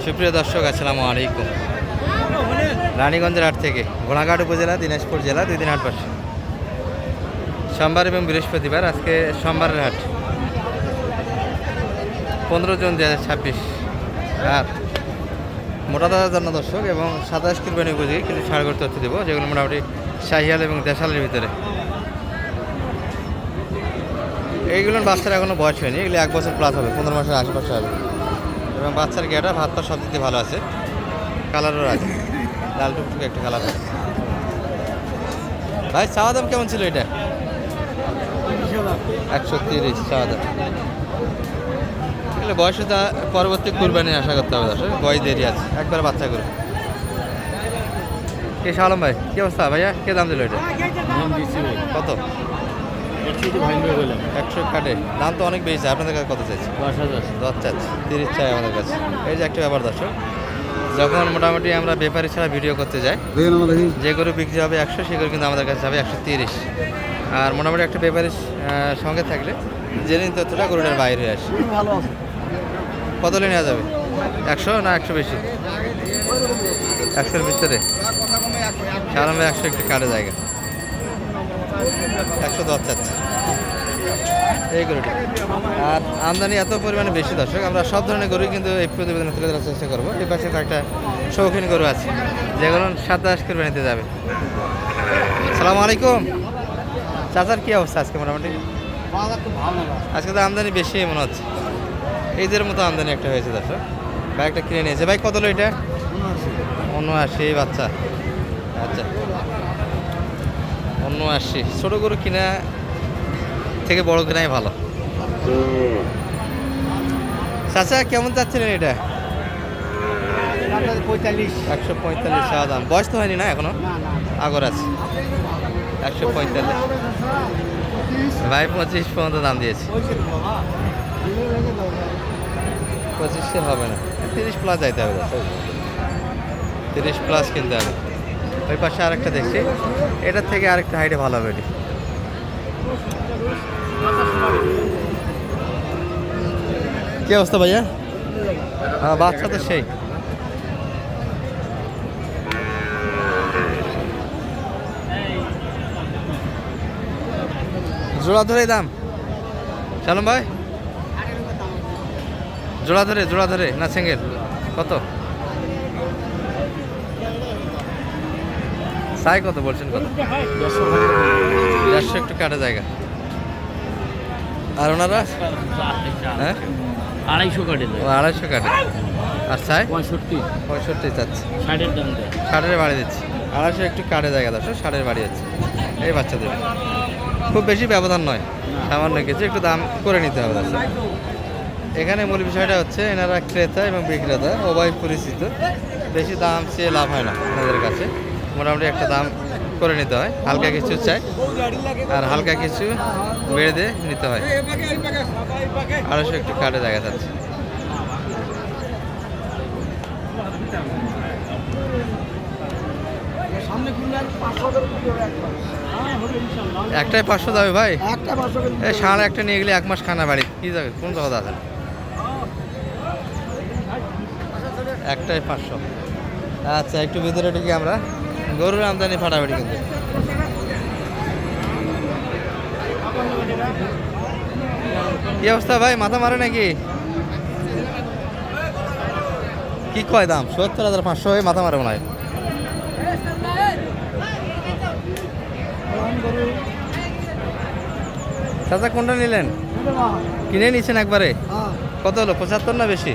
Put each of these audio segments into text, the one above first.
সুপ্রিয় দর্শক, আসসালামু আলাইকুম। রানীগঞ্জের হাট থেকে ঘোড়াঘাট উপজেলা, দিনাজপুর জেলা, 2 দিন হাট বসে সোমবার এবং বৃহস্পতিবার। আজকে সোমবারের হাট, 15 জুন 2026। আর মোটা দাদার জন্য দর্শক এবং 27 কুরবানি উপযোগী কিছু সারগর তথ্য দেবো, যেগুলো মোটামুটি শাহিয়াল এবং দেশালের ভিতরে। এইগুলোর বাচ্চার এখনও বয়স হয়নি, এগুলো 1 বছর প্লাস হবে, 15 মাসের আশেপাশে হবে। এবং বাচ্চার গেটা ভাত পা সব দিতে ভালো আছে, কালারও আছে, লাল টুকটুকে একটা কালার আছে। ভাই চাওয়া দাম কেমন ছিল এটা? 130 চাওয়া দাম। এগুলো বয়সে তা পরবর্তী কুরবানি আশা করতে হবে দর্শক, বয়স দেরি আছে, একবার বাচ্চা করে। কে শালম ভাই, কি অবস্থা ভাইয়া? কে দাম দিল এটা? কত? 100 কাটে। দাম তো অনেক বেশি। আপনাদের কাছে কত চাইছে? 10 চাচ্ছে, 30 চাই আমাদের কাছে। এই যে একটা ব্যাপার দর্শক, যখন মোটামুটি আমরা ব্যাপারী ছাড়া ভিডিও করতে যাই, যে গরু বিক্রি হবে 100, সে গরু কিন্তু আমাদের কাছে যাবে 130। আর মোটামুটি একটা ব্যাপারীর সঙ্গে থাকলে জেনুইন তথ্যটা গরুটার বাইরে হয়ে আসে। কত নেওয়া যাবে? 100 না 100 বেশি? 100-এর ভিতরে শালম ভাই 100 একটু কাটে জায়গা, 110 চাচ্ছে এই গরুটি। আর আমদানি এত পরিমাণে বেশি দর্শক, আমরা সব ধরনের গরুই কিন্তু এই প্রতিবেদনে তুলে ধরার চেষ্টা করবো। এই পাশে কয়েকটা শৌখিন গরু আছে, যেগুলো 27 কুরবানিতে যাবে। সালামু আলাইকুম চাচার, কি অবস্থা আজকে? মোটামুটি আজকে তো আমদানি বেশি মনে হচ্ছে, এইদের মতো আমদানি একটা হয়েছে দর্শক। ভাই একটা কিনে নিয়েছে। ভাই কত হলো এটা? 79 বাচ্চা। আচ্ছা 79। ছোটো গরু কিনা থেকে বড় কেনাই ভালো। চাচা কেমন চাচ্ছিলেন এটা? 145 চাওয়া দাম। বয়স তো হয়নি না এখনো, আগর আছে। 145 ভাই 25 পর্যন্ত দাম দিয়েছে। 25 হবে না, 30 প্লাস যাইতে হবে, 30 প্লাস কিনতে হবে। ওই পাশে আরেকটা দেখছি, এটার থেকে আরেকটা হাইটে ভালো হবে। এটি কি অবস্থা ভাইয়া? বাচ্চা তো সেই। জোড়া ধরে দাম শালম ভাই? জোড়া ধরে না সিঙ্গেল? কত সাই কত বলছেন? কত? 150 একটু কাটা জায়গা। আর ওনারা? হ্যাঁ 250 কাটে। 250 কাটে। আর চাই 65 চাচ্ছে, 60-এর দাম দেয়। 60-এর বাড়ি দিচ্ছি। 250 একটু কাটে জায়গা দর্শক, 60-এর বাড়ি যাচ্ছে এই বাচ্চাদের। খুব বেশি ব্যবধান নয়, সামান্য কিছু একটু দাম করে নিতে হবে দর্শক। এখানে মূল বিষয়টা হচ্ছে, এনারা ক্রেতা এবং বিক্রেতা উভয় পরিচিত, বেশি দাম চেয়ে লাভ হয় না এনাদের কাছে। মোটামুটি একটা দাম করে নিতে হয়, হালকা কিছু চাই আর হালকা কিছু বেড়ে দিয়ে নিতে হয়। 250 একটু কাটে জায়গা যাচ্ছে। একটাই 500 যাবে ভাই? এই সাড়ে একটা নিয়ে গেলে 1 মাস খানা বাড়ি কি যাবে? কোন কথা আছে? একটাই 500। আচ্ছা একটু ভিতরে ঢুকি আমরা। গরুর আমদানি ফাটাফাটি কিন্তু। কি অবস্থা ভাই, মাথা মারে নাকি? কি কয় দাম? 70,500 হয়ে মাথা মারে মনে হয়। চাচা কোনটা নিলেন? কিনে নিচ্ছেন একবারে? কত হলো? 75 না বেশি?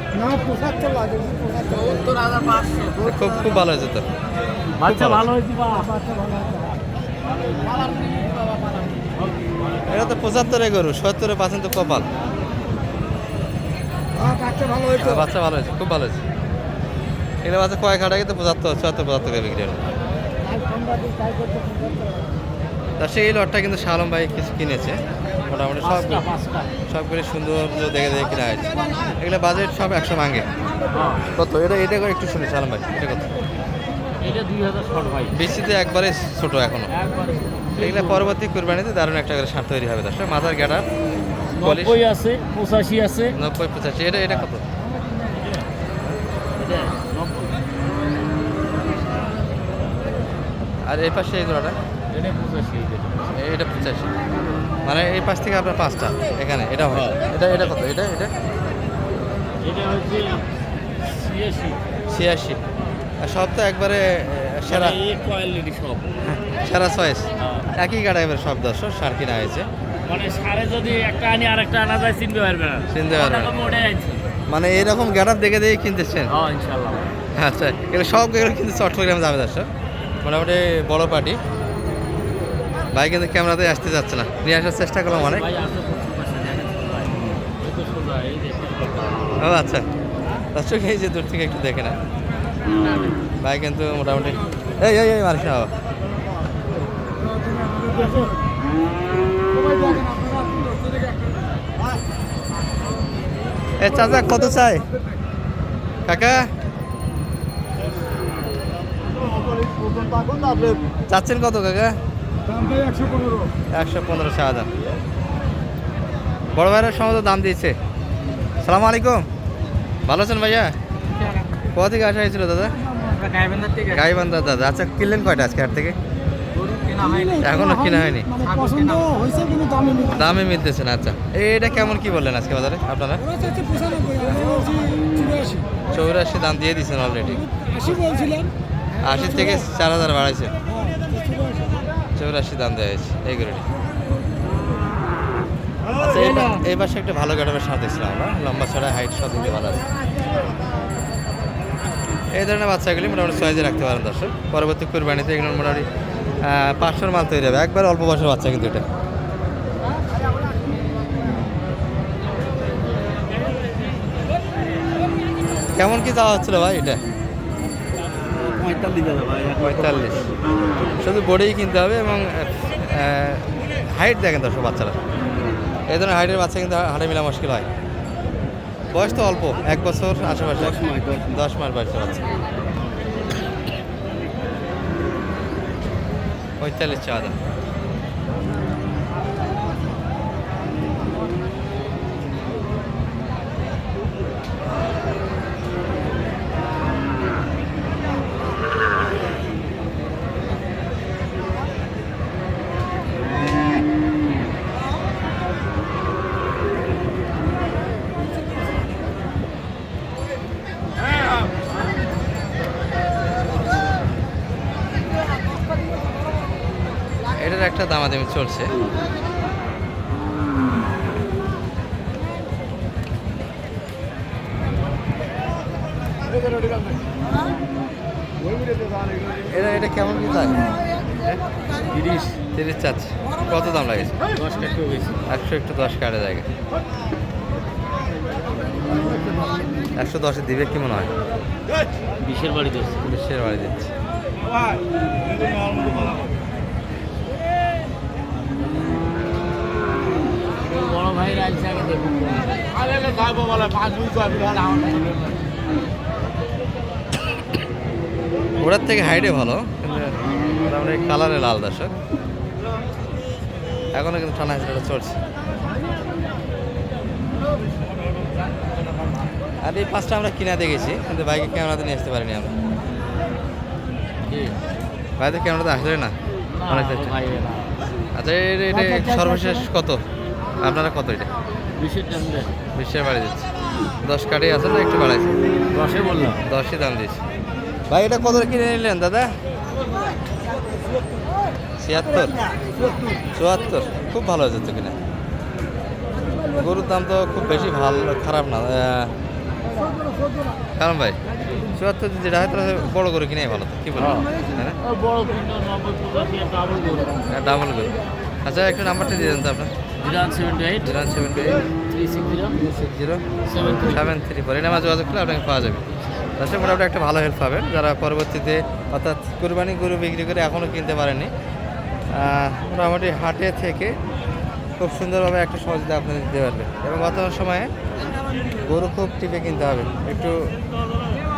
খুব ভালো হয়েছে তো। বাচ্চা ভালো হয়েছে। এটা তো 75 গরু, 70-এ পাচ্ছেন তো কপাল। বাচ্চা ভালো হয়েছে, খুব ভালো হয়েছে। এগুলো বাচ্চা কয়েক হাট আগে তো 75 বিক্রি হলো। তা সেই লটটা কিন্তু শালম ভাই কিছু কিনেছে, মোটামুটি সবগুলি সৌন্দর্য দেখে কিনা হয়েছে। এগুলো বাজেট সব 100 ভাঙে। কত এটা করে একটু শুনি শালম ভাই, এটা কত? এটা 2000 ভাই। বৃষ্টিতে একবারে ছোট এখনো। এগুলো পরবর্তী কুরবানিতে দারুণ একটা করে সার তৈরি হবে দর্শক। মাথার গেটা 90 আছে, 85 আছে। 90-85। এটা কত? এটা 90 আর এই পাশে এই জোড়াটা এটা 85 এটা 85, মানে এই পাশ থেকে আপনার 5টা এখানে এটা হয়। হ্যাঁ। এটা কত? এটা এটা হচ্ছে 86 86। আর সব তো একবারে সেরা এই কোয়ালিটি সব সেরা চয়েস। হ্যাঁ। একই গাড়া এবার সব দর্শক সার কিনা হয়েছে। মানে সারে যদি একটা আনি আরেকটা আনা যায় চিনতে পারবে না চিনতে পারবে না। ওটা আনছি মানে এইরকম গাড়া দেখে দেখে কিনতেছেন? হ্যাঁ ইনশাআল্লাহ আচ্ছা, এগুলো সব এগুলো কিন্তু চট্টগ্রামে যাবে দর্শক, মোটামুটি বড় পার্টি। ভাই কিন্তু ক্যামেরাতে আসতে যাচ্ছে না, নিয়ে আসার চেষ্টা করলাম অনেক। ভাই আসলে প্রচুর পয়সা দেখেন তো ভাই এই তো সোজা এই দেখুন ও আচ্ছা, দর্শক এই যে দূর থেকে একটু দেখে না, ভাই কিন্তু মোটামুটি এই এই এই মারিস না বাবা। এ চাচা কত চাই কাকা? চাচ্ছেন কত কাকা? 115 চা দাম। বড় ভাইরা সমস্ত দাম দিয়েছে। সালাম আলাইকুম, ভালো আছেন ভাইয়া? কোথা থেকে আসা হয়েছিল দাদা? গাইবান্ধার দাদা। আচ্ছা, কিনলেন কয়টা আজকে হাট থেকে? এখনো কিনা হয়নি, দামে মিলতেছে না। আচ্ছা, এটা কেমন কি বললেন আজকে বাজারে আপনারা? 84 দাম দিয়ে দিচ্ছেন অলরেডি। 80 থেকে 4000 বাড়াইছে, 84 দাম দেওয়া হয়েছে এই গরুটি। আচ্ছা, এই পাশে একটা ভালো গাড়াবের সাথে দেখছিলাম আমরা, লম্বা ছড়া হাইট সব দিতে ভালো আছে। এই ধরনের বাচ্চাগুলি মোটামুটি সাইজে রাখতে পারেন দর্শক। পরবর্তী কুরবানিতে এগুলো মোটামুটি 500-র মাল তৈরি হবে, একবার অল্প বয়সের বাচ্চা কিন্তু এটা। কেমন কি যাওয়া হচ্ছিল ভাই এটা? 45। শুধু বডিই কিনতে হবে এবং হাইট দেখেন দর্শক বাচ্চারা, এই ধরনের হাইটের বাচ্চা কিন্তু হাটে মেলা মুশকিল হয়। বয়স তো অল্প, 1 বছর আশেপাশে, 10 মাস বয়সের বাচ্চা। 45 চা দাম। এটার একটা দামাদামি চলছে। এটা কেমন কি চাই? 30 চাচ্ছে। কত দাম লাগেছে? 10 টাকা বেশি 100 একটু 10 কাটে জায়গা। 110 দিবে কি মনে হয়? 20-এর বাড়ি দিচ্ছে 20-এর বাড়ি দিচ্ছে। বড় ভাই রাইছে আগে দেখুন ওটার থেকে হাইটে ভালো, কিন্তু মোটামুটি কালারে লাল দর্শক। এখনো কিন্তু টানা হিসেবে চলছে। আর এই 5টা আমরা কিনা দেখেছি, কিন্তু বাইকে ক্যামেরাতে নিয়ে আসতে পারিনি আমরা। বাইরে ক্যামেরাতে আসলে না অনেক চেষ্টা। ভাই আচ্ছা, এটা সর্বশেষ কত আপনারা কত? এটা 20-এর দাম দেন 20-এর বাড়ি দিচ্ছে। 10 কাটে আছে না একটু বাড়াইছে? 10-এ বললাম 10ই দাম দিয়েছে। ভাই এটা কত কিনে নিলেন দাদা? 76, 74। খুব ভালো হয়েছে তো কিনা। গরুর দাম তো খুব বেশি ভালো খারাপ না, কারণ ভাই 74 যেটা হয় তাহলে বড় করে কিনে ভালো তো, কি বলবো? হ্যাঁ না, বড় 90-85 ডাবল গরু ডাবল করে। আচ্ছা, একটু নাম্বারটা দিয়ে দেন তো আপনার। 078 078 360 734। এই নাম্বার যোগাযোগ করলে আপনাকে পাওয়া যাবে। তাছাড়া মোটামুটি একটা ভালো হেল্প পাবেন যারা পরবর্তীতে অর্থাৎ কুরবানি গরু বিক্রি করে এখনও কিনতে পারেনি। মোটামুটি হাটে থেকে খুব সুন্দরভাবে একটা সহযোগিতা আপনাদের দিতে পারবে। এবং বর্তমান সময়ে গরু খুব টিপে কিনতে হবে, একটু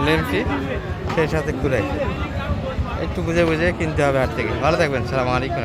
লেন্থি, সেই সাথে কুড়াই, একটু বুঝে বুঝে কিনতে হবে হাট থেকে। ভালো থাকবেন, সালাম আলাইকুম।